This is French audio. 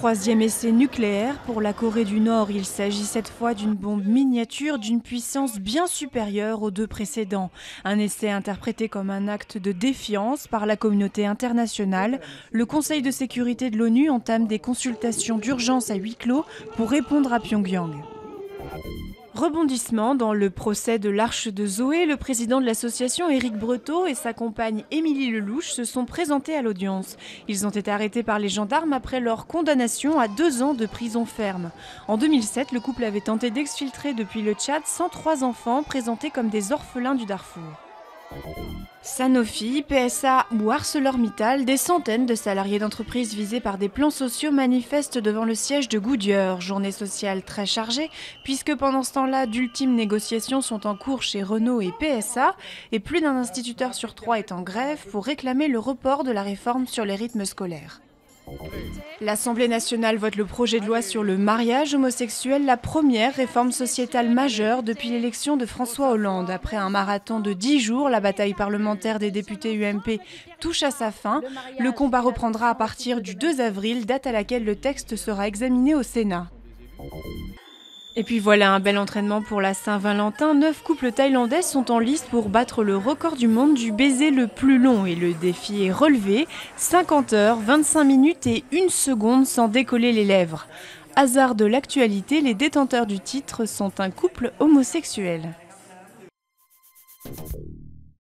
troisième essai nucléaire pour la Corée du Nord. Il s'agit cette fois d'une bombe miniature d'une puissance bien supérieure aux deux précédents. Un essai interprété comme un acte de défiance par la communauté internationale. Le Conseil de sécurité de l'ONU entame des consultations d'urgence à huis clos pour répondre à Pyongyang. Rebondissement dans le procès de l'Arche de Zoé, le président de l'association Éric Breteau et sa compagne Émilie Lelouch se sont présentés à l'audience. Ils ont été arrêtés par les gendarmes après leur condamnation à 2 ans de prison ferme. En 2007, le couple avait tenté d'exfiltrer depuis le Tchad 103 enfants présentés comme des orphelins du Darfour. Sanofi, PSA ou ArcelorMittal, des centaines de salariés d'entreprises visés par des plans sociaux manifestent devant le siège de Goodyear. Journée sociale très chargée, puisque pendant ce temps-là, d'ultimes négociations sont en cours chez Renault et PSA, et plus d'un instituteur sur 3 est en grève pour réclamer le report de la réforme sur les rythmes scolaires. L'Assemblée nationale vote le projet de loi sur le mariage homosexuel, la première réforme sociétale majeure depuis l'élection de François Hollande. Après un marathon de 10 jours, la bataille parlementaire des députés UMP touche à sa fin. Le combat reprendra à partir du 2 avril, date à laquelle le texte sera examiné au Sénat. Et puis voilà un bel entraînement pour la Saint-Valentin. 9 couples thaïlandais sont en lice pour battre le record du monde du baiser le plus long. Et le défi est relevé, 50 heures, 25 minutes et 1 seconde sans décoller les lèvres. Hasard de l'actualité, les détenteurs du titre sont un couple homosexuel.